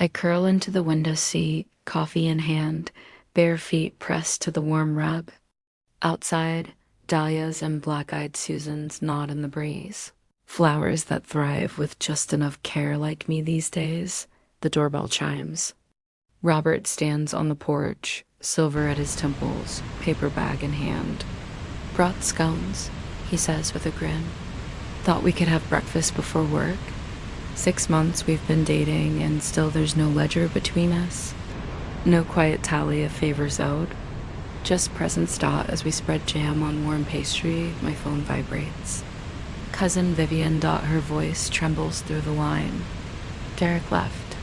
I curl into the window seat, coffee in hand, bare feet pressed to the warm rug. Outside, dahlias and black-eyed Susans nod in the breeze. Flowers that thrive with just enough care like me these days. The doorbell chimes. Robert stands on the porch, silver at his temples, paper bag in hand. "Brought scones," he says with a grin. "Thought we could have breakfast before work. 6 months we've been dating and still there's no ledger between us. No quiet tally of favors owed. Just presents dot as we spread jam on warm pastry. My phone vibrates. Cousin Vivian dot, her voice trembles through the line. Derek left.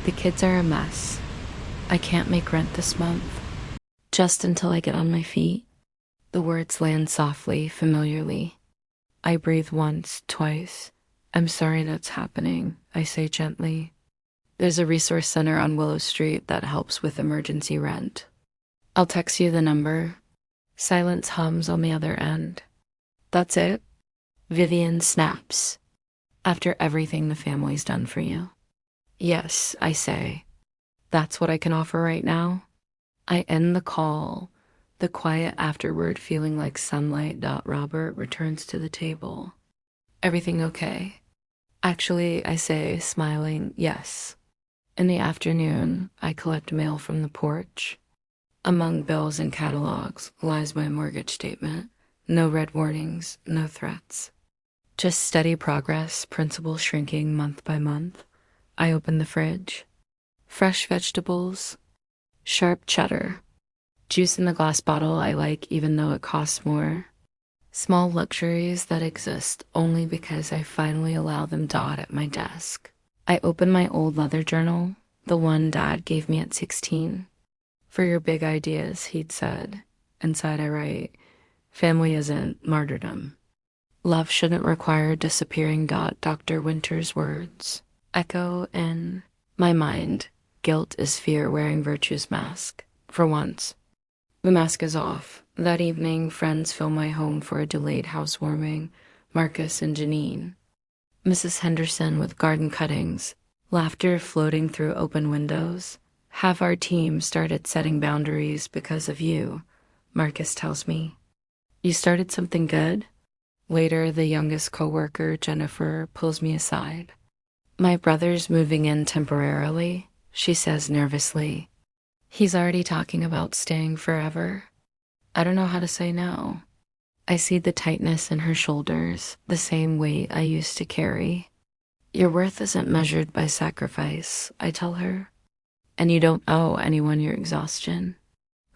The kids are a mess. I can't make rent this month. Just until I get on my feet." The words land softly, familiarly. I breathe once, twice. "I'm sorry that's happening," I say gently. "There's a resource center on Willow Street that helps with emergency rent. I'll text you the number." Silence hums on the other end. "That's it?" Vivian snaps. "After everything the family's done for you." "Yes," I say. "That's what I can offer right now." I end the call, the quiet afterward feeling like sunlight. Robert returns to the table. "Everything okay?" "Actually," I say, smiling, "yes." In the afternoon, I collect mail from the porch. Among bills and catalogs lies my mortgage statement. No red warnings, no threats. Just steady progress, principal shrinking month by month. I open the fridge. Fresh vegetables, sharp cheddar. Juice in the glass bottle I like even though it costs more. Small luxuries that exist only because I finally allow them at my desk. I open my old leather journal, the one Dad gave me at 16. "For your big ideas," he'd said. Inside I write, "Family isn't martyrdom. Love shouldn't require disappearing. Dr. Winter's words echo in my mind. Guilt is fear wearing virtue's mask. For once. The mask is off. That evening, friends fill my home for a delayed housewarming. Marcus and Janine. Mrs. Henderson with garden cuttings. Laughter floating through open windows. "Have our team started setting boundaries because of you," Marcus tells me. "You started something good?" Later, the youngest coworker, Jennifer, pulls me aside. "My brother's moving in temporarily," she says nervously. "He's already talking about staying forever." I don't know how to say no. I see the tightness in her shoulders, the same weight I used to carry. "Your worth isn't measured by sacrifice," I tell her. "And you don't owe anyone your exhaustion."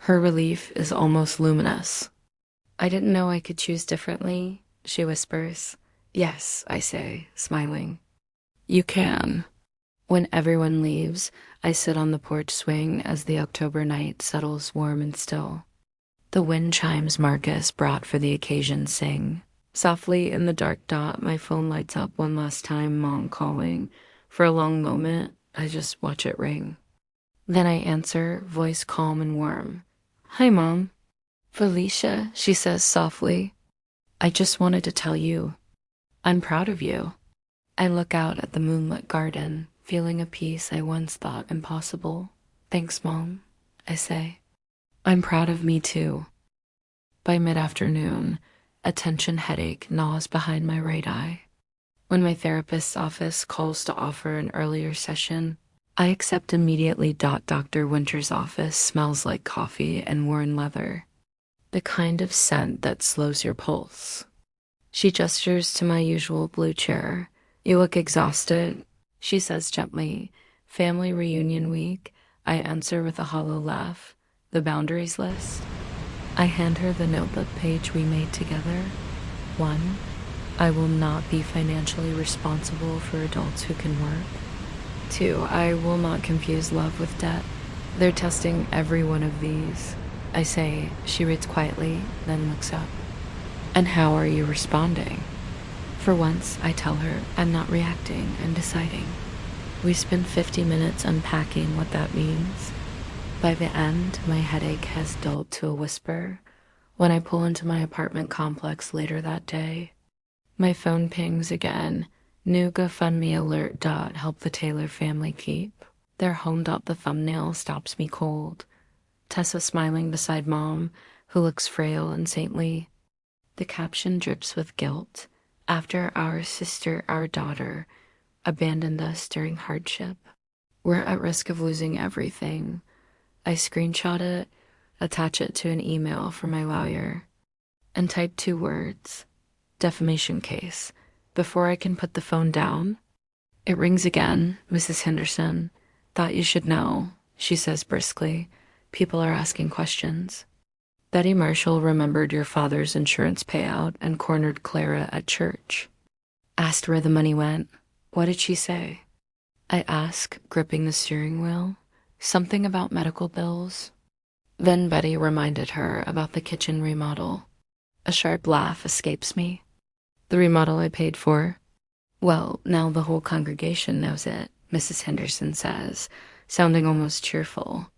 Her relief is almost luminous. "I didn't know I could choose differently," she whispers. "Yes," I say, smiling. "You can." When everyone leaves, I sit on the porch swing as the October night settles warm and still. The wind chimes Marcus brought for the occasion sing. Softly in the dark. My phone lights up one last time, Mom calling. For a long moment, I just watch it ring. Then I answer, voice calm and warm. "Hi, Mom." "Felicia," she says softly. "I just wanted to tell you, I'm proud of you." I look out at the moonlit garden, feeling a peace I once thought impossible. "Thanks, Mom," I say. "I'm proud of me too." By mid-afternoon, a tension headache gnaws behind my right eye. When my therapist's office calls to offer an earlier session, I accept immediately. Dr. Winter's office smells like coffee and worn leather, the kind of scent that slows your pulse. She gestures to my usual blue chair. "You look exhausted," she says gently. "Family reunion week," I answer with a hollow laugh. "The boundaries list?" I hand her the notebook page we made together. 1. I will not be financially responsible for adults who can work. 2. I will not confuse love with debt. They're testing every one of these. I say. She reads quietly, then looks up. "And how are you responding?" For once, I tell her I'm not reacting and deciding. We spend 50 minutes unpacking what that means. By the end, my headache has dulled to a whisper. When I pull into my apartment complex later that day, my phone pings again. New GoFundMe alert. Help the Taylor family keep. Their honed-out the thumbnail stops me cold. Tessa smiling beside Mom, who looks frail and saintly. The caption drips with guilt. After our sister, our daughter, abandoned us during hardship. We're at risk of losing everything. I screenshot it, attach it to an email from my lawyer, and type 2 words, defamation case, before I can put the phone down. It rings again, Mrs. Henderson. Thought you should know, she says briskly. People are asking questions. Betty Marshall remembered your father's insurance payout and cornered Clara at church. Asked where the money went. What did she say? I ask, gripping the steering wheel. Something about medical bills. Then Betty reminded her about the kitchen remodel. A sharp laugh escapes me. The remodel I paid for? Well, now the whole congregation knows it, Mrs. Henderson says, sounding almost cheerful.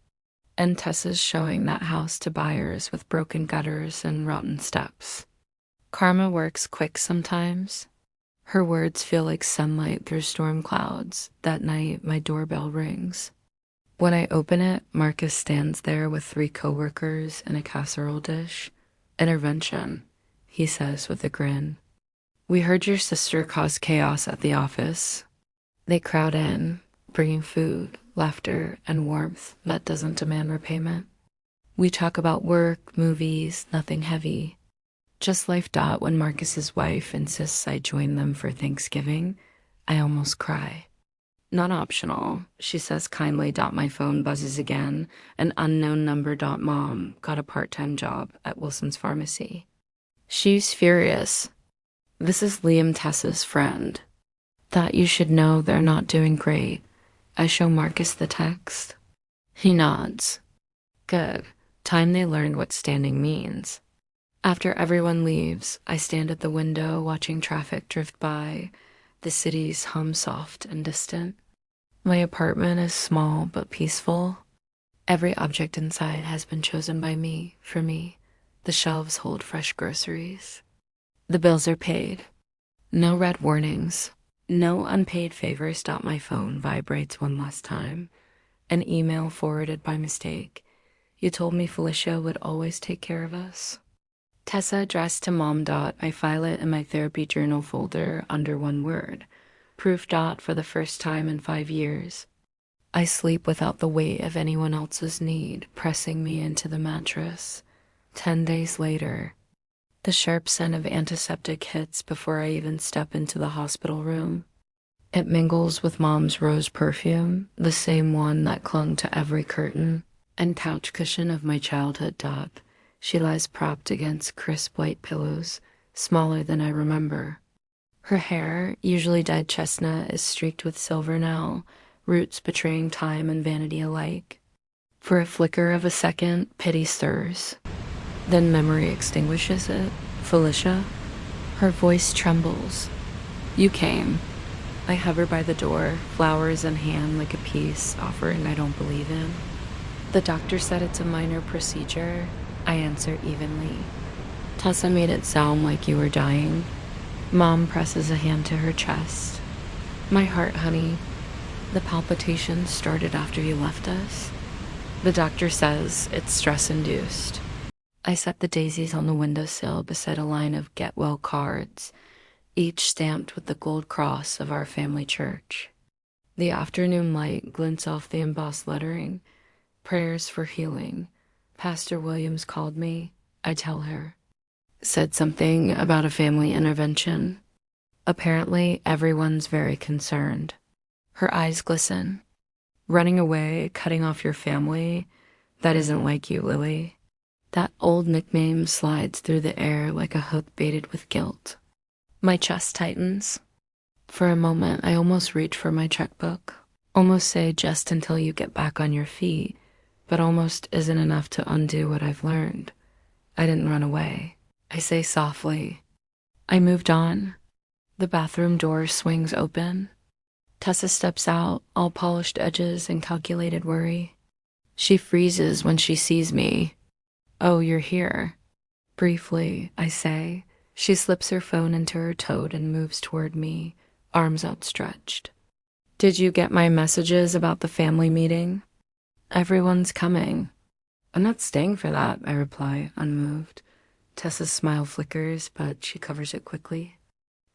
And Tessa's showing that house to buyers with broken gutters and rotten steps. Karma works quick sometimes. Her words feel like sunlight through storm clouds. That night, my doorbell rings. When I open it, Marcus stands there with 3 coworkers and a casserole dish. Intervention, he says with a grin. We heard your sister cause chaos at the office. They crowd in, bringing food, laughter, and warmth that doesn't demand repayment. We talk about work, movies, nothing heavy. Just life. When Marcus's wife insists I join them for Thanksgiving, I almost cry. Not optional, she says kindly. My phone buzzes again. An unknown number. Mom got a part-time job at Wilson's Pharmacy. She's furious. This is Liam, Tessa's friend. Thought you should know they're not doing great. I show Marcus the text. He nods. Good. Time they learned what standing means. After everyone leaves, I stand at the window watching traffic drift by. The city's hum soft and distant. My apartment is small but peaceful. Every object inside has been chosen by me, for me. The shelves hold fresh groceries. The bills are paid. No red warnings. No unpaid favors. My phone vibrates one last time. An email forwarded by mistake. You told me Felicia would always take care of us. Tessa addressed to Mom. I file it in my therapy journal folder under one word. Proof. For the first time in 5 years. I sleep without the weight of anyone else's need pressing me into the mattress. 10 days later. The sharp scent of antiseptic hits before I even step into the hospital room. It mingles with Mom's rose perfume, the same one that clung to every curtain and couch cushion of my childhood. She lies propped against crisp white pillows, smaller than I remember. Her hair, usually dyed chestnut, is streaked with silver now, roots betraying time and vanity alike. For a flicker of a second, pity stirs. Then memory extinguishes it. Felicia? Her voice trembles. You came. I hover by the door, flowers in hand like a peace offering I don't believe in. The doctor said it's a minor procedure. I answer evenly. Tessa made it sound like you were dying. Mom presses a hand to her chest. My heart, honey. The palpitations started after you left us. The doctor says it's stress-induced. I set the daisies on the windowsill beside a line of get-well cards, each stamped with the gold cross of our family church. The afternoon light glints off the embossed lettering. Prayers for healing. Pastor Williams called me. I tell her. Said something about a family intervention. Apparently, everyone's very concerned. Her eyes glisten. Running away, cutting off your family. That isn't like you, Lily. That old nickname slides through the air like a hook baited with guilt. My chest tightens. For a moment, I almost reach for my checkbook. Almost say just until you get back on your feet, but almost isn't enough to undo what I've learned. I didn't run away. I say softly. I moved on. The bathroom door swings open. Tessa steps out, all polished edges and calculated worry. She freezes when she sees me. Oh, you're here. Briefly, I say. She slips her phone into her tote and moves toward me, arms outstretched. Did you get my messages about the family meeting? Everyone's coming. I'm not staying for that, I reply, unmoved. Tessa's smile flickers, but she covers it quickly.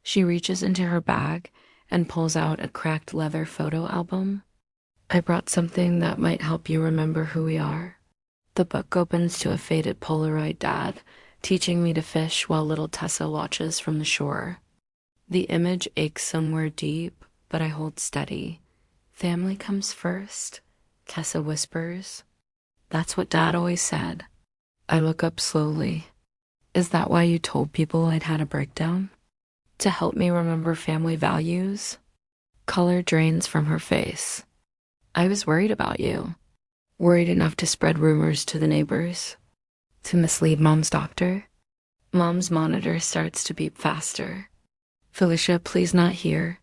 She reaches into her bag and pulls out a cracked leather photo album. I brought something that might help you remember who we are. The book opens to a faded Polaroid dad, teaching me to fish while little Tessa watches from the shore. The image aches somewhere deep, but I hold steady. Family comes first, Tessa whispers. That's what Dad always said. I look up slowly. Is that why you told people I'd had a breakdown? To help me remember family values? Color drains from her face. I was worried about you. Worried enough to spread rumors to the neighbors. To mislead Mom's doctor. Mom's monitor starts to beep faster. Felicia, please not here.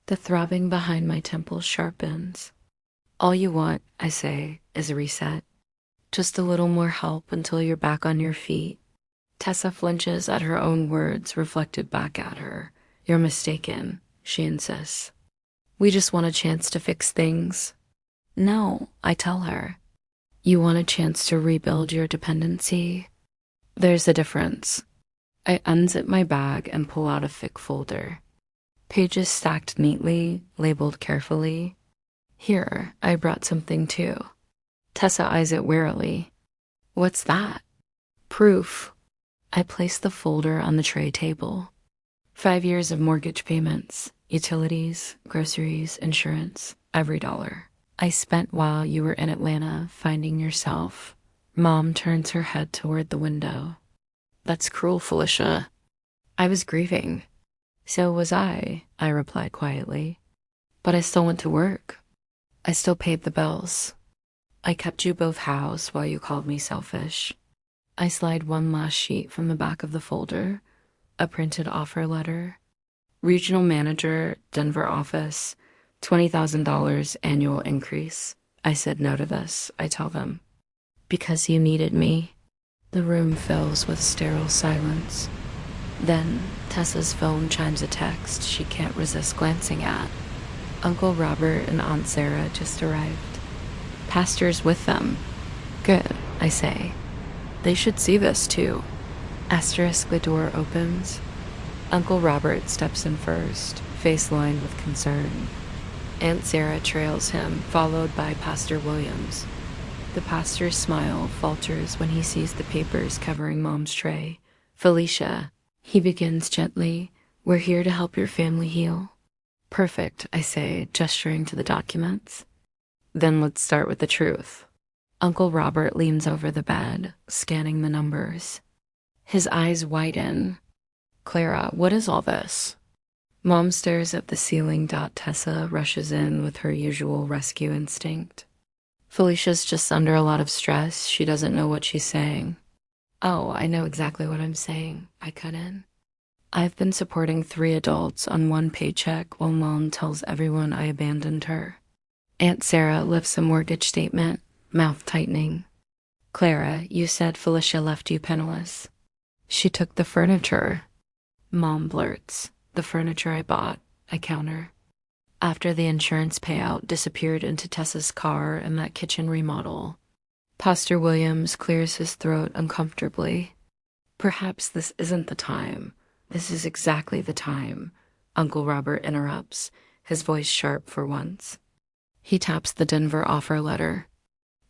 The throbbing behind my temples sharpens. All you want, I say, is a reset. Just a little more help until you're back on your feet. Tessa flinches at her own words reflected back at her. You're mistaken, she insists. We just want a chance to fix things. No, I tell her. You want a chance to rebuild your dependency? There's a difference. I unzip my bag and pull out a thick folder. Pages stacked neatly, labeled carefully. Here, I brought something too. Tessa eyes it warily. What's that? Proof. I place the folder on the tray table. 5 years of mortgage payments, utilities, groceries, insurance, every dollar. I spent while you were in Atlanta finding yourself. Mom turns her head toward the window. That's cruel, Felicia. I was grieving. So was I replied quietly. But I still went to work. I still paid the bills. I kept you both housed while you called me selfish. I slide one last sheet from the back of the folder, a printed offer letter. Regional manager, Denver office, $20,000 annual increase. I said no to this, I tell them. Because you needed me. The room fills with sterile silence. Then Tessa's phone chimes a text she can't resist glancing at. Uncle Robert and Aunt Sarah just arrived. Pastor's with them. Good, I say. They should see this too. Asterisk, the door opens. Uncle Robert steps in first, face lined with concern. Aunt Sarah trails him, followed by Pastor Williams. The pastor's smile falters when he sees the papers covering Mom's tray. Felicia, he begins gently, we're here to help your family heal. Perfect, I say, gesturing to the documents. Then let's start with the truth. Uncle Robert leans over the bed, scanning the numbers. His eyes widen. Clara, what is all this? Mom stares at the ceiling. Tessa rushes in with her usual rescue instinct. Felicia's just under a lot of stress. She doesn't know what she's saying. Oh, I know exactly what I'm saying, I cut in. I've been supporting 3 adults on 1 paycheck while Mom tells everyone I abandoned her. Aunt Sarah lifts a mortgage statement, mouth tightening. Clara, you said Felicia left you penniless. She took the furniture. Mom blurts. The furniture I bought, I counter. After the insurance payout disappeared into Tessa's car and that kitchen remodel. Pastor Williams clears his throat uncomfortably. Perhaps this isn't the time. This is exactly the time. Uncle Robert interrupts, his voice sharp for once. He taps the Denver offer letter.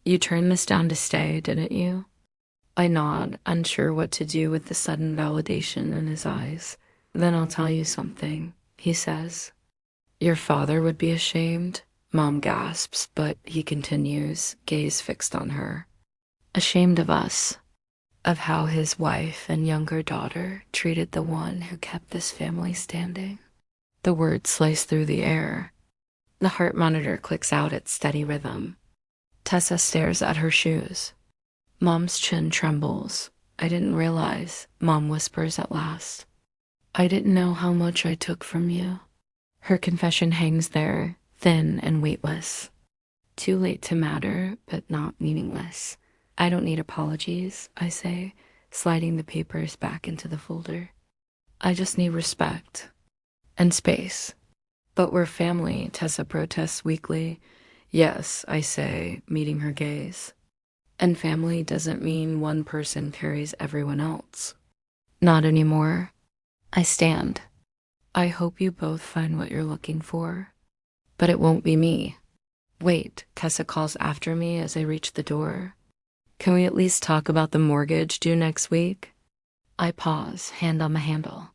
You turned this down to stay, didn't you? I nod, unsure what to do with the sudden validation in his eyes. Then I'll tell you something, he says. Your father would be ashamed, Mom gasps, but he continues, gaze fixed on her. Ashamed of us, of how his wife and younger daughter treated the one who kept this family standing. The words slice through the air. The heart monitor clicks out its steady rhythm. Tessa stares at her shoes. Mom's chin trembles. I didn't realize, Mom whispers at last. I didn't know how much I took from you. Her confession hangs there, thin and weightless. Too late to matter, but not meaningless. I don't need apologies, I say, sliding the papers back into the folder. I just need respect. And space. But we're family, Tessa protests weakly. Yes, I say, meeting her gaze. And family doesn't mean one person carries everyone else. Not anymore. I stand. I hope you both find what you're looking for. But it won't be me. Wait, Tessa calls after me as I reach the door. Can we at least talk about the mortgage due next week? I pause, hand on the handle.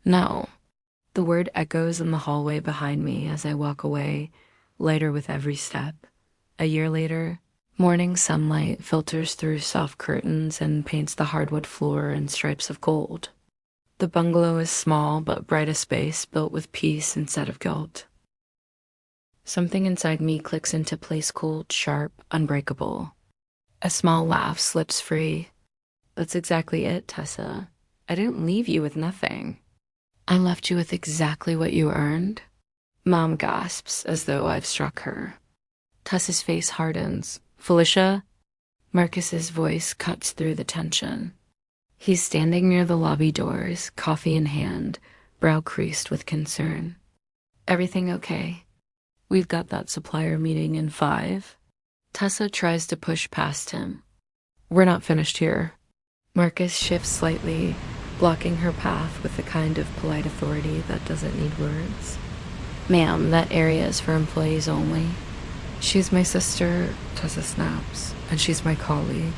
No. The word echoes in the hallway behind me as I walk away, lighter with every step. A year later, morning sunlight filters through soft curtains and paints the hardwood floor in stripes of gold. The bungalow is small but bright a space built with peace instead of guilt. Something inside me clicks into place cold, sharp, unbreakable. A small laugh slips free. That's exactly it, Tessa. I didn't leave you with nothing. I left you with exactly what you earned. Mom gasps as though I've struck her. Tessa's face hardens. Felicia? Marcus's voice cuts through the tension. He's standing near the lobby doors, coffee in hand, brow creased with concern. Everything okay? We've got that supplier meeting in 5. Tessa tries to push past him. We're not finished here. Marcus shifts slightly, blocking her path with the kind of polite authority that doesn't need words. Ma'am, that area is for employees only. She's my sister, Tessa snaps, and she's my colleague,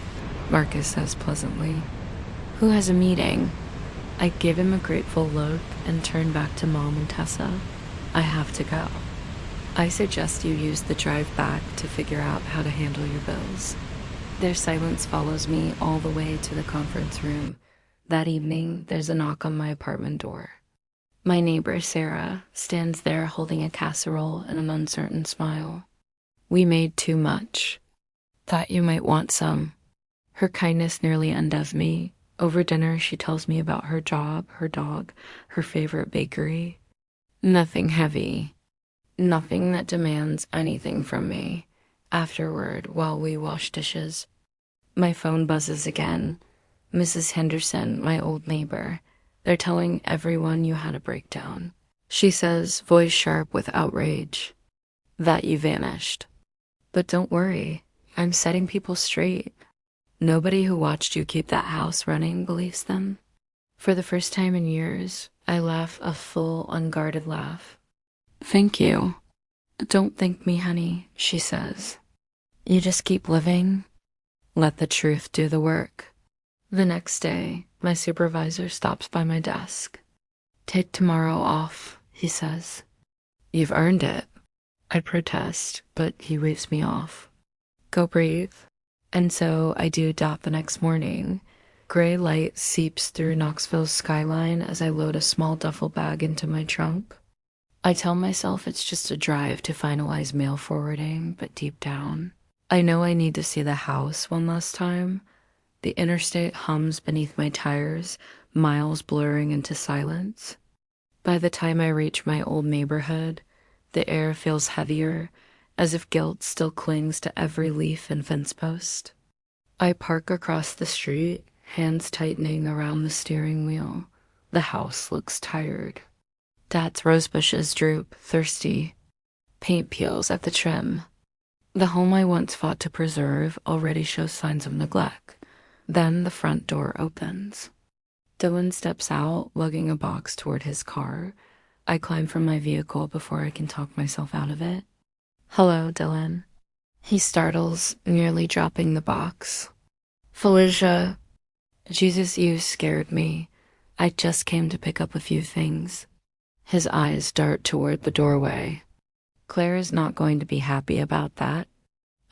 Marcus says pleasantly. Who has a meeting? I give him a grateful look and turn back to Mom and Tessa. I have to go. I suggest you use the drive back to figure out how to handle your bills. Their silence follows me all the way to the conference room. That evening, there's a knock on my apartment door. My neighbor, Sarah, stands there holding a casserole and an uncertain smile. We made too much. Thought you might want some. Her kindness nearly undoes me. Over dinner, she tells me about her job, her dog, her favorite bakery. Nothing heavy. Nothing that demands anything from me. Afterward, while we wash dishes, my phone buzzes again. Mrs. Henderson, my old neighbor. They're telling everyone you had a breakdown. She says, voice sharp with outrage, that you vanished. But don't worry, I'm setting people straight. Nobody who watched you keep that house running believes them. For the first time in years, I laugh a full, unguarded laugh. Thank you. Don't thank me, honey, she says. You just keep living. Let the truth do the work. The next day, my supervisor stops by my desk. Take tomorrow off, he says. You've earned it. I protest, but he waves me off. Go breathe. And so I do dot the next morning. Gray light seeps through Knoxville's skyline as I load a small duffel bag into my trunk. I tell myself it's just a drive to finalize mail forwarding, but deep down, I know I need to see the house one last time. The interstate hums beneath my tires, miles blurring into silence. By the time I reach my old neighborhood, the air feels heavier, as if guilt still clings to every leaf and fence post. I park across the street, hands tightening around the steering wheel. The house looks tired. Dad's rose bushes droop, thirsty. Paint peels at the trim. The home I once fought to preserve already shows signs of neglect. Then the front door opens. Dylan steps out, lugging a box toward his car. I climb from my vehicle before I can talk myself out of it. Hello, Dylan. He startles, nearly dropping the box. Felicia. Jesus, you scared me. I just came to pick up a few things. His eyes dart toward the doorway. Claire is not going to be happy about that.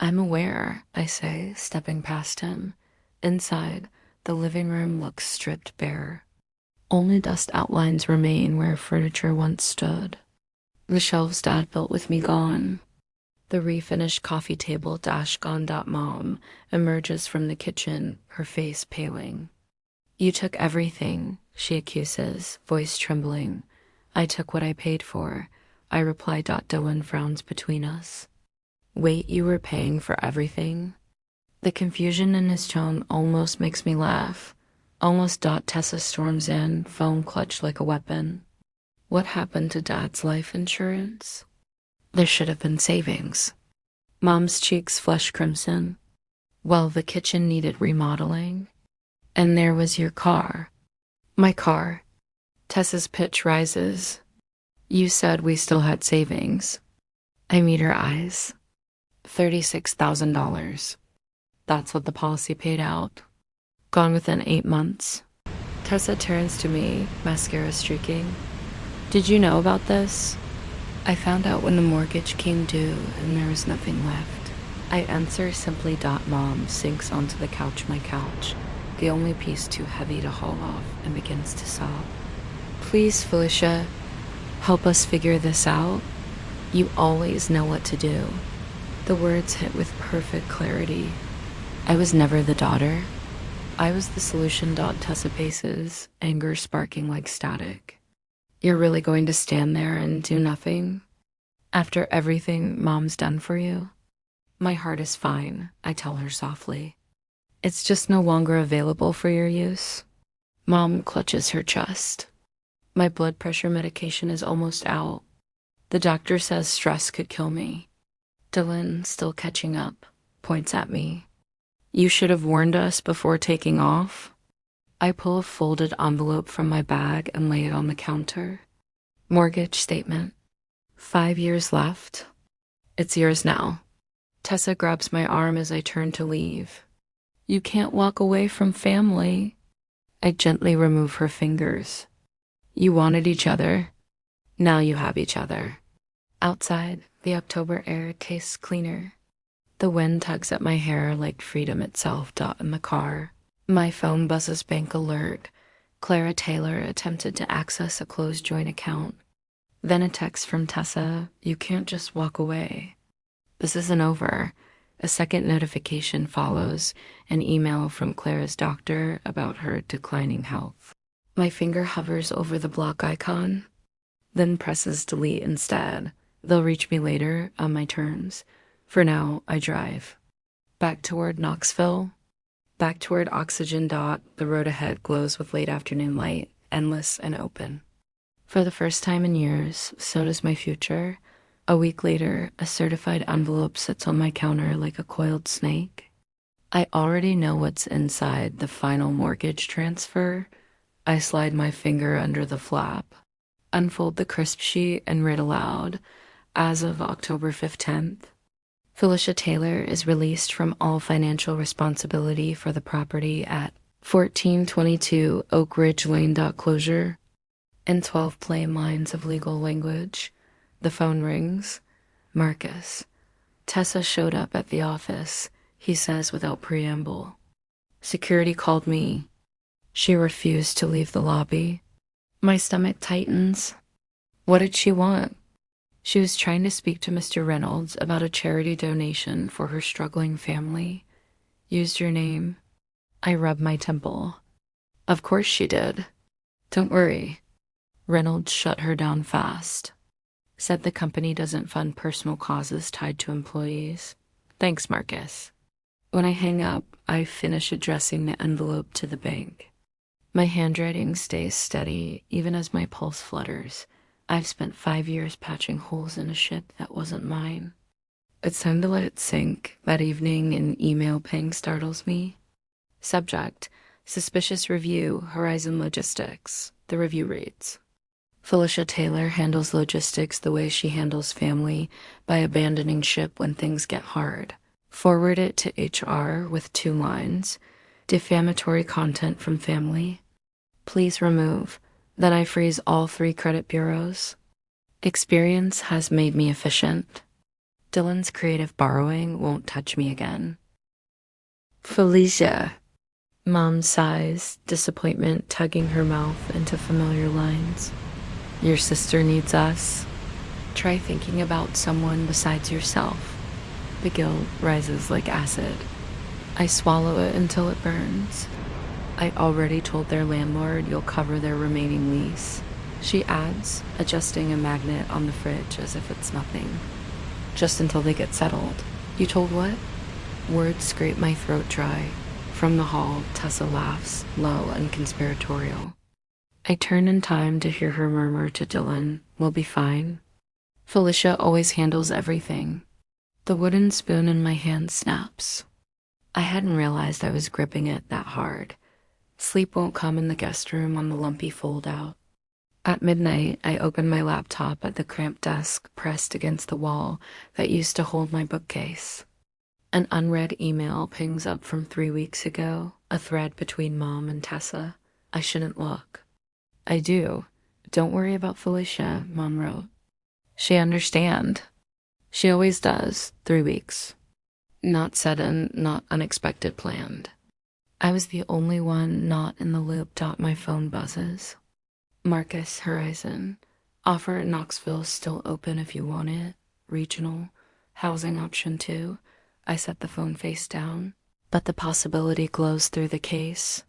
I'm aware, I say, stepping past him. Inside, the living room looks stripped bare. Only dust outlines remain where furniture once stood. The shelves Dad built with me gone. The refinished coffee table Mom emerges from the kitchen, her face paling. You took everything, she accuses, voice trembling. I took what I paid for, I reply. Dylan frowns between us. Wait, you were paying for everything? The confusion in his tone almost makes me laugh. Almost. Tessa storms in, phone clutched like a weapon. What happened to Dad's life insurance? There should have been savings. Mom's cheeks flushed crimson. Well, the kitchen needed remodeling. And there was your car. My car. Tessa's pitch rises. You said we still had savings. I meet her eyes. $36,000. That's what the policy paid out. Gone within 8 months. Tessa turns to me, mascara streaking. Did you know about this? I found out when the mortgage came due and there was nothing left. I answer simply. Mom sinks onto the couch, my couch, the only piece too heavy to haul off, and begins to sob. Please, Felicia, help us figure this out. You always know what to do. The words hit with perfect clarity. I was never the daughter. I was the solution. Tessa paces, anger sparking like static. You're really going to stand there and do nothing? After everything Mom's done for you? My heart is fine, I tell her softly. It's just no longer available for your use. Mom clutches her chest. My blood pressure medication is almost out. The doctor says stress could kill me. Dylan, still catching up, points at me. You should have warned us before taking off. I pull a folded envelope from my bag and lay it on the counter. Mortgage statement. 5 years left. It's yours now. Tessa grabs my arm as I turn to leave. You can't walk away from family. I gently remove her fingers. You wanted each other. Now you have each other. Outside, the October air tastes cleaner. The wind tugs at my hair like freedom itself. In the car, my phone buzzes bank alert. Clara Taylor attempted to access a closed joint account. Then a text from Tessa. You can't just walk away. This isn't over. A second notification follows, an email from Clara's doctor about her declining health. My finger hovers over the block icon, then presses delete instead. They'll reach me later on my terms. For now, I drive. Back toward Knoxville. Back toward Oxygen. The road ahead glows with late afternoon light, endless and open. For the first time in years, so does my future. A week later, a certified envelope sits on my counter like a coiled snake. I already know what's inside the final mortgage transfer. I slide my finger under the flap, unfold the crisp sheet, and read aloud. As of October 15th, Felicia Taylor is released from all financial responsibility for the property at 1422 Oak Ridge Lane. Closure. In 12 plain lines of legal language. The phone rings. Marcus. Tessa showed up at the office, he says without preamble. Security called me. She refused to leave the lobby. My stomach tightens. What did she want? She was trying to speak to Mr. Reynolds about a charity donation for her struggling family. Used your name. I rub my temple. Of course she did. Don't worry. Reynolds shut her down fast. Said the company doesn't fund personal causes tied to employees. Thanks, Marcus. When I hang up, I finish addressing the envelope to the bank. My handwriting stays steady, even as my pulse flutters. I've spent 5 years patching holes in a ship that wasn't mine. It's time to let it sink. That evening, an email ping startles me. Subject: Suspicious Review, Horizon Logistics. The review reads: Felicia Taylor handles logistics the way she handles family, by abandoning ship when things get hard. Forward it to HR with 2 lines. Defamatory content from family. Please remove. Then I freeze all 3 credit bureaus. Experience has made me efficient. Dylan's creative borrowing won't touch me again. Felicia. Mom sighs, disappointment tugging her mouth into familiar lines. Your sister needs us. Try thinking about someone besides yourself. The guilt rises like acid. I swallow it until it burns. I already told their landlord you'll cover their remaining lease. She adds, adjusting a magnet on the fridge as if it's nothing. Just until they get settled. You told what? Words scrape my throat dry. From the hall, Tessa laughs, low and conspiratorial. I turn in time to hear her murmur to Dylan, "We'll be fine." Felicia always handles everything. The wooden spoon in my hand snaps. I hadn't realized I was gripping it that hard. Sleep won't come in the guest room on the lumpy fold-out. At midnight, I open my laptop at the cramped desk pressed against the wall that used to hold my bookcase. An unread email pings up from 3 weeks ago, a thread between Mom and Tessa. I shouldn't look. I do. "Don't worry about Felicia," Mom wrote. "She understand. She always does. 3 weeks. Not sudden, not unexpected planned." I was the only one not in the loop. My phone buzzes. Marcus Horizon. Offer at Knoxville still open if you want it. Regional. Housing option 2. I set the phone face down, but the possibility glows through the case.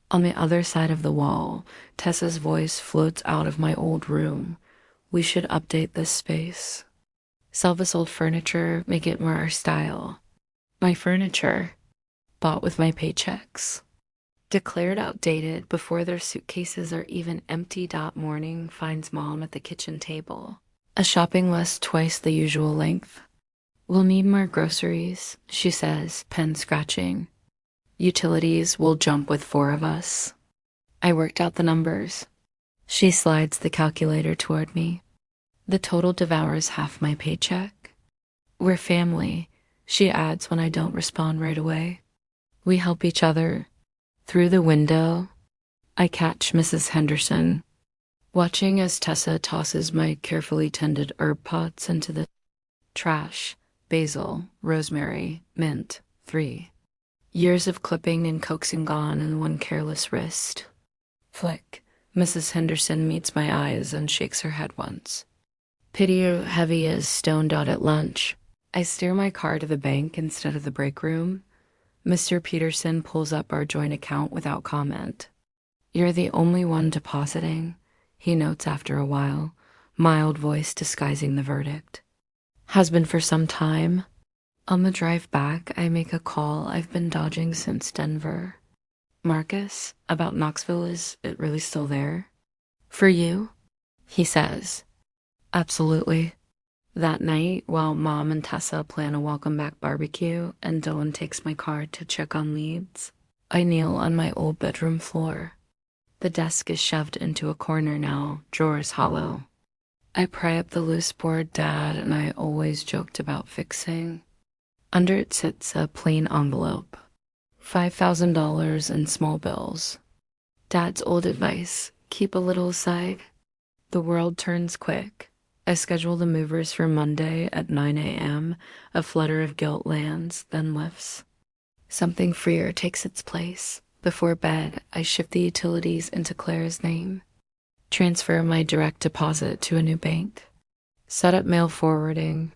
On the other side of the wall, Tessa's voice floats out of my old room. "We should update this space. Sell this old furniture, make it more our style." My furniture, bought with my paychecks. Declared outdated before their suitcases are even empty. Morning finds Mom at the kitchen table. A shopping list twice the usual length. "We'll need more groceries," she says, pen scratching. "Utilities will jump with 4 of us." I worked out the numbers. She slides the calculator toward me. "The total devours half my paycheck. We're family," she adds when I don't respond right away. "We help each other." Through the window, I catch Mrs. Henderson, watching as Tessa tosses my carefully tended herb pots into the trash. Basil, rosemary, mint, 3. Years of clipping and coaxing gone in one careless wrist. Flick. Mrs. Henderson meets my eyes and shakes her head once. Pity heavy as stoned out at lunch. I steer my car to the bank instead of the break room. Mr. Peterson pulls up our joint account without comment. "You're the only one depositing," he notes after a while, mild voice disguising the verdict. "Has been for some time." On the drive back, I make a call I've been dodging since Denver. "Marcus, about Knoxville, is it really still there?" "For you?" he says. "Absolutely." That night, while Mom and Tessa plan a welcome back barbecue and Dylan takes my car to check on leads, I kneel on my old bedroom floor. The desk is shoved into a corner now, drawers hollow. I pry up the loose board Dad and I always joked about fixing. Under it sits a plain envelope. $5,000 in small bills. Dad's old advice, keep a little aside. The world turns quick. I schedule the movers for Monday at 9 a.m. A flutter of guilt lands, then lifts. Something freer takes its place. Before bed, I shift the utilities into Claire's name. Transfer my direct deposit to a new bank. Set up mail forwarding.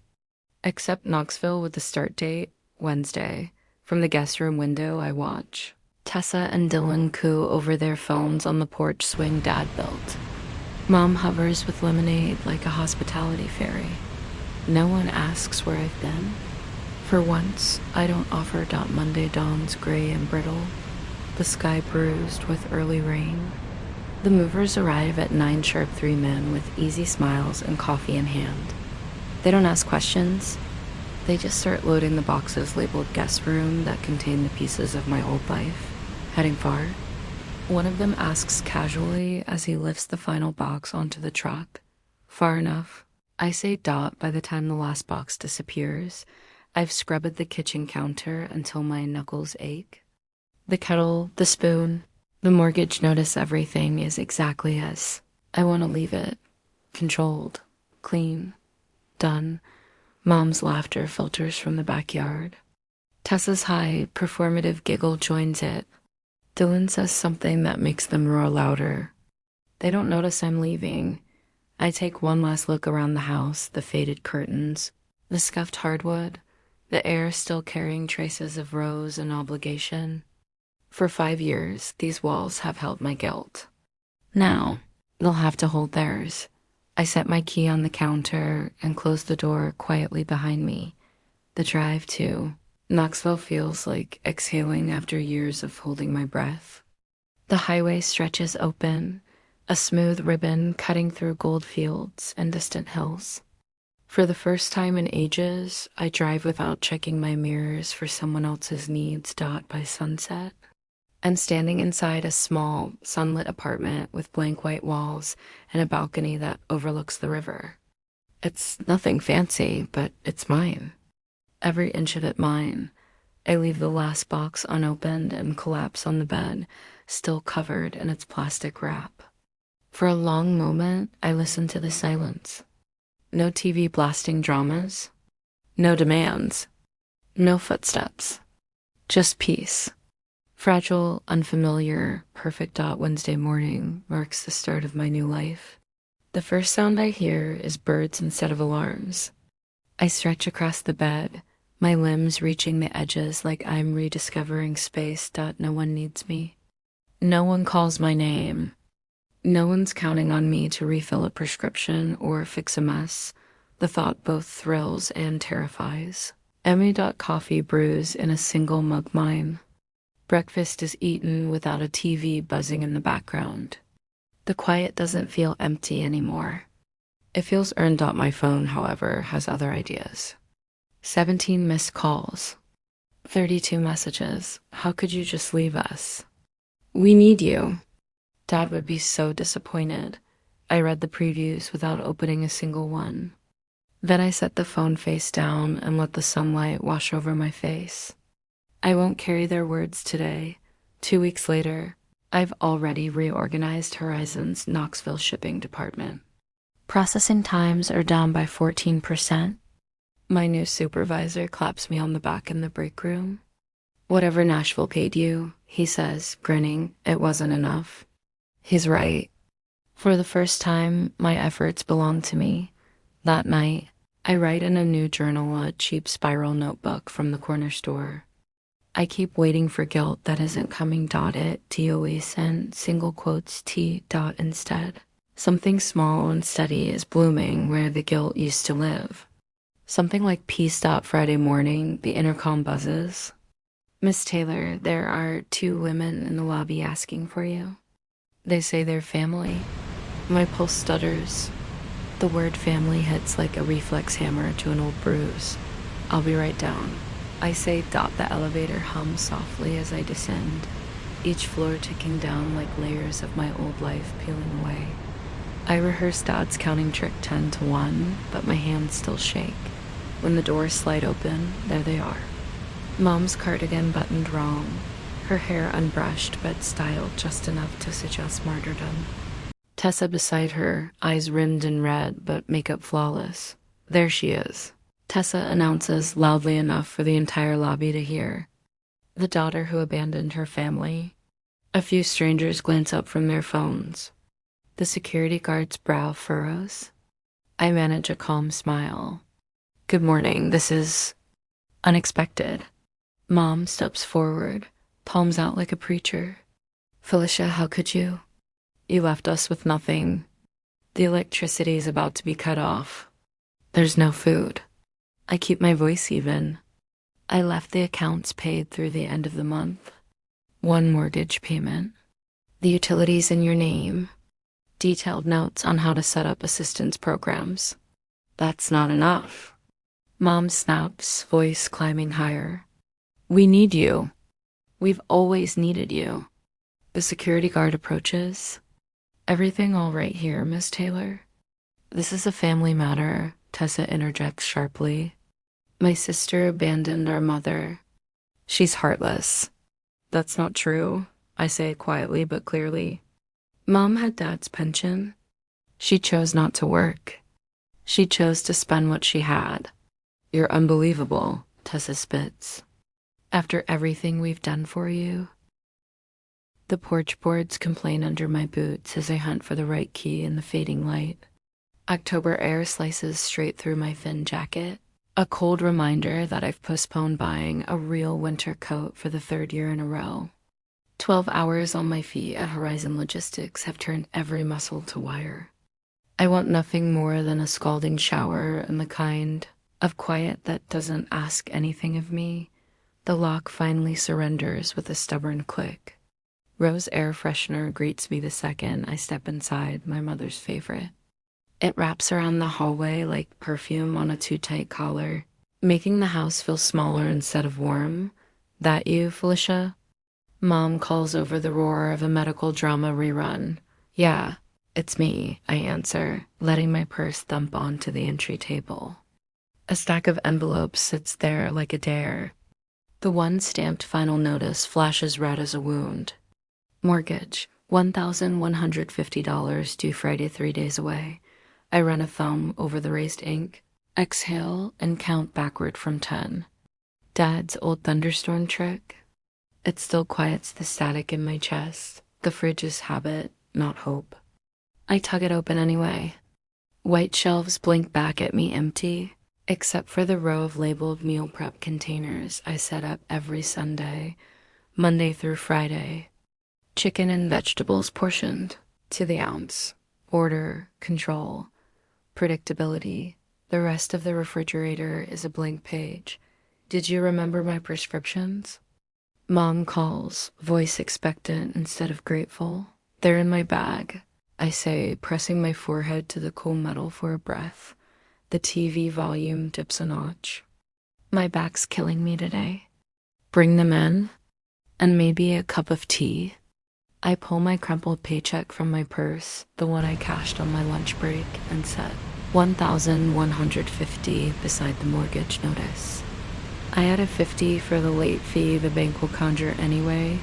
Accept Knoxville with the start date, Wednesday. From the guest room window, I watch. Tessa and Dylan coo over their phones on the porch swing Dad built. Mom hovers with lemonade like a hospitality fairy. No one asks where I've been. For once, I don't offer. Monday dawns gray and brittle, the sky bruised with early rain. The movers arrive at 9 sharp, 3 men with easy smiles and coffee in hand. They don't ask questions. They just start loading the boxes labeled guest room that contain the pieces of my old life. Heading far? One of them asks casually as he lifts the final box onto the truck. Far enough. I say dot by the time the last box disappears. I've scrubbed the kitchen counter until my knuckles ache. The kettle, the spoon, the mortgage notice, everything is exactly as I want to leave it. Controlled. Clean. Done. Mom's laughter filters from the backyard. Tessa's high, performative giggle joins it. Dylan says something that makes them roar louder. They don't notice I'm leaving. I take one last look around the house, the faded curtains, the scuffed hardwood, the air still carrying traces of rose and obligation. For 5 years, these walls have held my guilt. Now, they'll have to hold theirs. I set my key on the counter and close the door quietly behind me. The drive to Knoxville feels like exhaling after years of holding my breath. The highway stretches open, a smooth ribbon cutting through gold fields and distant hills. For the first time in ages, I drive without checking my mirrors for someone else's needs by sunset. I'm standing inside a small, sunlit apartment with blank white walls and a balcony that overlooks the river. It's nothing fancy, but it's mine. Every inch of it mine. I leave the last box unopened and collapse on the bed, still covered in its plastic wrap. For a long moment, I listen to the silence. No TV blasting dramas. No demands. No footsteps. Just peace. Fragile, unfamiliar, perfect Wednesday morning marks the start of my new life. The first sound I hear is birds instead of alarms. I stretch across the bed, my limbs reaching the edges like I'm rediscovering space. No one needs me. No one calls my name. No one's counting on me to refill a prescription or fix a mess. The thought both thrills and terrifies. Coffee brews in a single mug mine. Breakfast is eaten without a TV buzzing in the background. The quiet doesn't feel empty anymore. It feels earned. My phone, however, has other ideas. 17 missed calls. 32 messages. How could you just leave us? We need you. Dad would be so disappointed. I read the previews without opening a single one. Then I set the phone face down and let the sunlight wash over my face. I won't carry their words today. 2 weeks later, I've already reorganized Horizon's Knoxville shipping department. Processing times are down by 14%. My new supervisor claps me on the back in the break room. Whatever Nashville paid you, he says, grinning, it wasn't enough. He's right. For the first time, my efforts belong to me. That night, I write in a new journal, a cheap spiral notebook from the corner store. I keep waiting for guilt that isn't coming. It, DOE sent single quotes T. instead. Something small and steady is blooming where the guilt used to live. Something like peace. Friday morning, the intercom buzzes. Miss Taylor, there are 2 women in the lobby asking for you. They say they're family. My pulse stutters. The word family hits like a reflex hammer to an old bruise. I'll be right down. I say. The elevator hums softly as I descend, each floor ticking down like layers of my old life peeling away. I rehearse Dad's counting trick 10 to 1, but my hands still shake. When the doors slide open, there they are. Mom's cardigan buttoned wrong, her hair unbrushed but styled just enough to suggest martyrdom. Tessa beside her, eyes rimmed in red but makeup flawless. There she is. Tessa announces loudly enough for the entire lobby to hear. The daughter who abandoned her family. A few strangers glance up from their phones. The security guard's brow furrows. I manage a calm smile. Good morning, this is unexpected. Mom steps forward, palms out like a preacher. Felicia, how could you? You left us with nothing. The electricity is about to be cut off. There's no food. I keep my voice even. I left the accounts paid through the end of the month. 1 mortgage payment. The utilities in your name. Detailed notes on how to set up assistance programs. That's not enough. Mom snaps, voice climbing higher. We need you. We've always needed you. The security guard approaches. Everything all right here, Miss Taylor? This is a family matter, Tessa interjects sharply. My sister abandoned our mother. She's heartless. That's not true, I say quietly but clearly. Mom had Dad's pension. She chose not to work. She chose to spend what she had. You're unbelievable, Tessa spits. After everything we've done for you. The porch boards complain under my boots as I hunt for the right key in the fading light. October air slices straight through my thin jacket, a cold reminder that I've postponed buying a real winter coat for the 3rd year in a row. 12 hours on my feet at Horizon Logistics have turned every muscle to wire. I want nothing more than a scalding shower and the kind of quiet that doesn't ask anything of me. The lock finally surrenders with a stubborn click. Rose air freshener greets me the second I step inside my mother's favorite. It wraps around the hallway like perfume on a too-tight collar, making the house feel smaller instead of warm. That you, Felicia? Mom calls over the roar of a medical drama rerun. Yeah, it's me, I answer, letting my purse thump onto the entry table. A stack of envelopes sits there like a dare. The one stamped final notice flashes red as a wound. Mortgage, $1,150 due Friday 3 days away. I run a thumb over the raised ink, exhale, and count backward from 10. Dad's old thunderstorm trick? It still quiets the static in my chest. The fridge is habit, not hope. I tug it open anyway. White shelves blink back at me empty, except for the row of labeled meal prep containers I set up every Sunday, Monday through Friday. Chicken and vegetables portioned to the ounce. Order, control, predictability. The rest of the refrigerator is a blank page. Did you remember my prescriptions? Mom calls, voice expectant instead of grateful. They're in my bag, I say, pressing my forehead to the cool metal for a breath. The TV volume dips a notch. My back's killing me today. Bring them in, and maybe a cup of tea. I pull my crumpled paycheck from my purse, the one I cashed on my lunch break, and set $1,150 beside the mortgage notice. I added $50 for the late fee the bank will conjure anyway.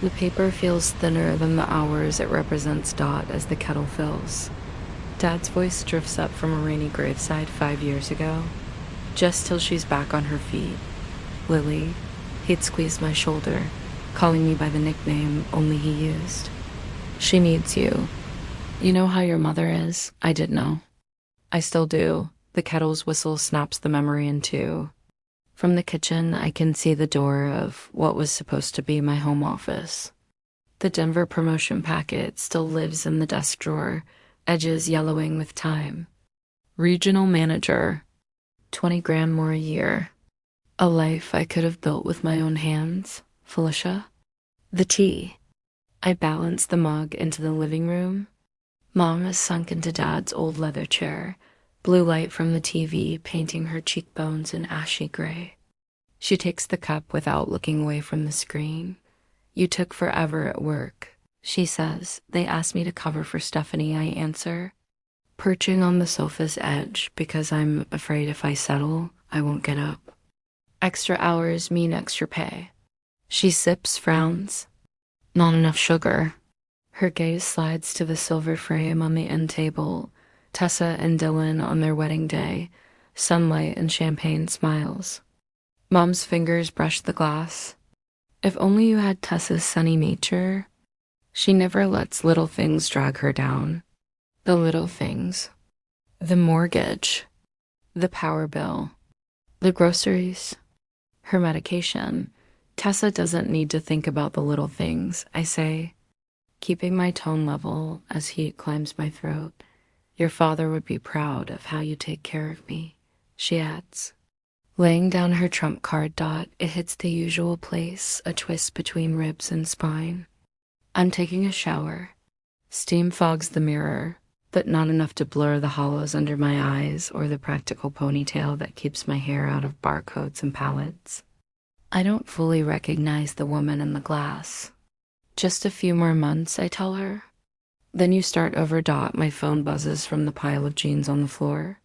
The paper feels thinner than the hours it represents Dot as the kettle fills. Dad's voice drifts up from a rainy graveside 5 years ago, just till she's back on her feet. Lily, he'd squeezed my shoulder, calling me by the nickname only he used. She needs you. You know how your mother is? I did know. I still do. The kettle's whistle snaps the memory in two. From the kitchen, I can see the door of what was supposed to be my home office. The Denver promotion packet still lives in the desk drawer, edges yellowing with time. Regional manager. 20 grand more a year. A life I could have built with my own hands. Felicia? The tea. I balance the mug into the living room. Mom is sunk into Dad's old leather chair, blue light from the TV painting her cheekbones in ashy gray. She takes the cup without looking away from the screen. You took forever at work, she says. They asked me to cover for Stephanie, I answer, perching on the sofa's edge because I'm afraid if I settle, I won't get up. Extra hours mean extra pay. She sips, frowns. Not enough sugar. Her gaze slides to the silver frame on the end table. Tessa and Dylan on their wedding day. Sunlight and champagne smiles. Mom's fingers brush the glass. If only you had Tessa's sunny nature. She never lets little things drag her down. The little things. The mortgage. The power bill. The groceries. Her medication. Tessa doesn't need to think about the little things, I say, keeping my tone level as heat climbs my throat. Your father would be proud of how you take care of me, she adds. Laying down her trump card, Dot, it hits the usual place, a twist between ribs and spine. I'm taking a shower. Steam fogs the mirror, but not enough to blur the hollows under my eyes or the practical ponytail that keeps my hair out of barcodes and palettes. I don't fully recognize the woman in the glass. Just a few more months, I tell her. Then you start over, Dot. My phone buzzes from the pile of jeans on the floor.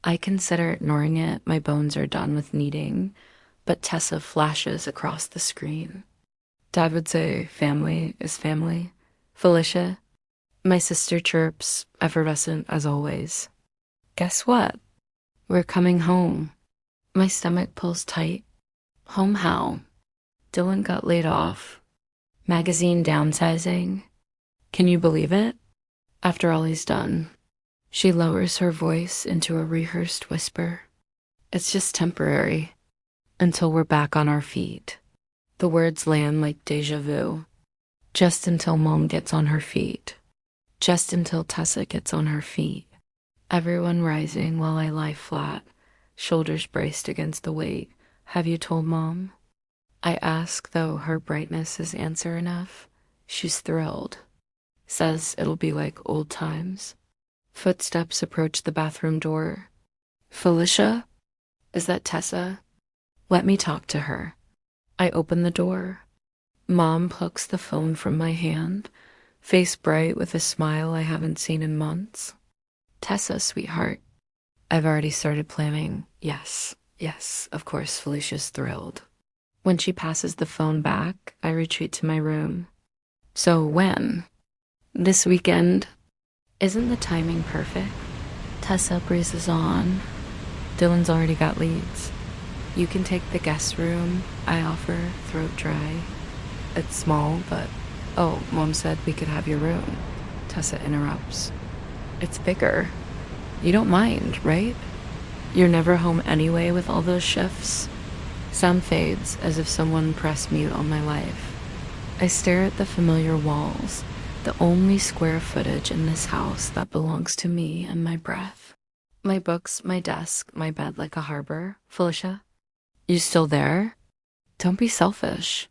I consider ignoring it. My bones are done with kneading, but Tessa flashes across the screen. Dad would say family is family. Felicia. My sister chirps, effervescent as always. Guess what? We're coming home. My stomach pulls tight. Home how? Dylan got laid off. Magazine downsizing. Can you believe it? After all he's done. She lowers her voice into a rehearsed whisper. It's just temporary. Until we're back on our feet. The words land like deja vu. Just until Mom gets on her feet. Just until Tessa gets on her feet. Everyone rising while I lie flat, shoulders braced against the weight. Have you told Mom? I ask, though her brightness is answer enough. She's thrilled. Says it'll be like old times. Footsteps approach the bathroom door. Felicia? Is that Tessa? Let me talk to her. I open the door. Mom plucks the phone from my hand, face bright with a smile I haven't seen in months. Tessa, sweetheart. I've already started planning. Yes, of course, Felicia's thrilled. When she passes the phone back, I retreat to my room. So when? This weekend? Isn't the timing perfect? Tessa breezes on. Dylan's already got leads. You can take the guest room, I offer, throat dry. It's small, but... Oh, Mom said we could have your room. Tessa interrupts. It's bigger. You don't mind, right? You're never home anyway with all those shifts. Sound fades as if someone pressed mute on my life. I stare at the familiar walls, the only square footage in this house that belongs to me and my breath. My books, my desk, my bed like a harbor. Felicia? You still there? Don't be selfish.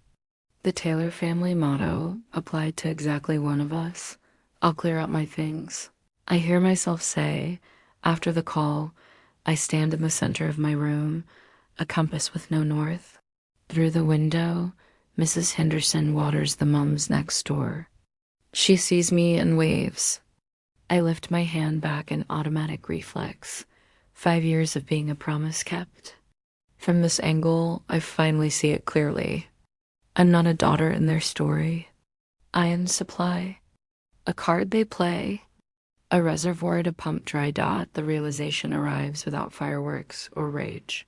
The Taylor family motto applied to exactly one of us. I'll clear out my things. I hear myself say, after the call, I stand in the center of my room, a compass with no north. Through the window, Mrs. Henderson waters the mums next door. She sees me and waves. I lift my hand back in automatic reflex. 5 years of being a promise kept. From this angle, I finally see it clearly. I'm not a daughter in their story. Iron supply. A card they play. A reservoir to pump dry dot. The realization arrives without fireworks or rage.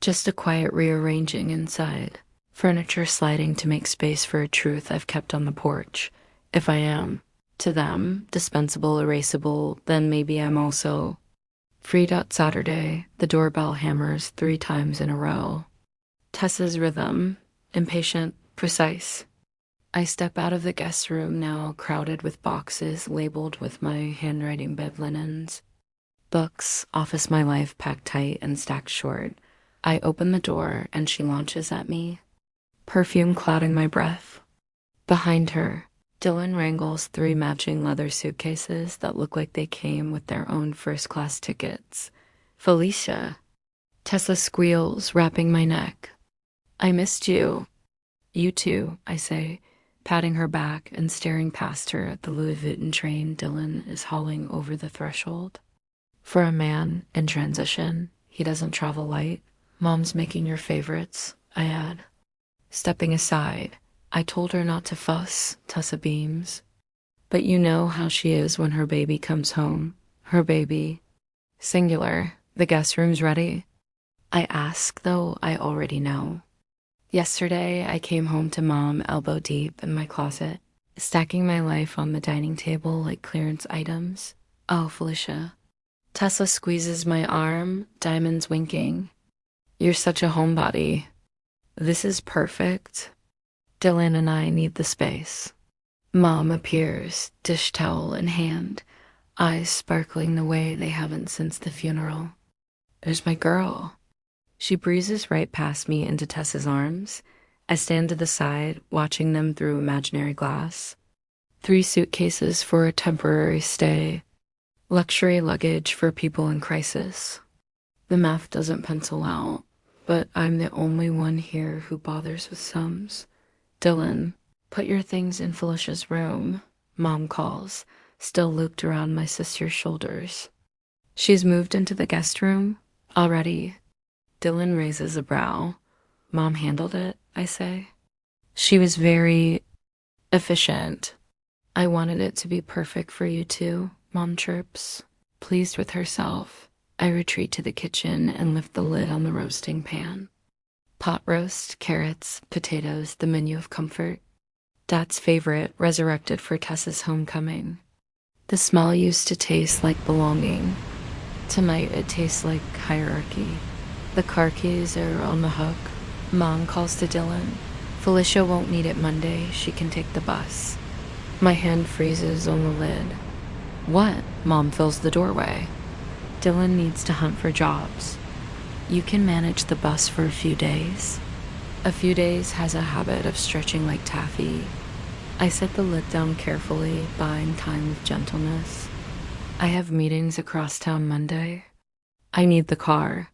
Just a quiet rearranging inside. Furniture sliding to make space for a truth I've kept on the porch. If I am, to them, dispensable, erasable, then maybe I'm also... Free.Saturday, the doorbell hammers 3 times in a row. Tessa's rhythm, impatient, precise. I step out of the guest room now crowded with boxes labeled with my handwriting bed linens. Books, office my life packed tight and stacked short. I open the door and she launches at me. Perfume clouding my breath. Behind her, Dylan wrangles 3 matching leather suitcases that look like they came with their own first-class tickets. Felicia. Tessa squeals, wrapping my neck. I missed you. You too, I say, patting her back and staring past her at the Louis Vuitton train Dylan is hauling over the threshold. For a man in transition, he doesn't travel light. Mom's making your favorites, I add. Stepping aside, I told her not to fuss, Tessa beams. But you know how she is when her baby comes home. Her baby. Singular. The guest room's ready. I ask, though I already know. Yesterday, I came home to Mom elbow deep in my closet, stacking my life on the dining table like clearance items. Oh, Felicia. Tessa squeezes my arm, diamonds winking. You're such a homebody. This is perfect. Dylan and I need the space. Mom appears, dish towel in hand, eyes sparkling the way they haven't since the funeral. There's my girl. She breezes right past me into Tessa's arms. I stand to the side, watching them through imaginary glass. 3 suitcases for a temporary stay. Luxury luggage for people in crisis. The math doesn't pencil out, but I'm the only one here who bothers with sums. Dylan, put your things in Felicia's room, Mom calls, still looped around my sister's shoulders. She's moved into the guest room? Already. Dylan raises a brow. Mom handled it, I say. She was very efficient. I wanted it to be perfect for you too, Mom chirps. Pleased with herself, I retreat to the kitchen and lift the lid on the roasting pan. Pot roast, carrots, potatoes, the menu of comfort. Dad's favorite, resurrected for Tessa's homecoming. The smell used to taste like belonging. Tonight it tastes like hierarchy. The car keys are on the hook. Mom calls to Dylan. Felicia won't need it Monday. She can take the bus. My hand freezes on the lid. What? Mom fills the doorway. Dylan needs to hunt for jobs. You can manage the bus for a few days. A few days has a habit of stretching like taffy. I set the lid down carefully, buying time with gentleness. I have meetings across town Monday. I need the car.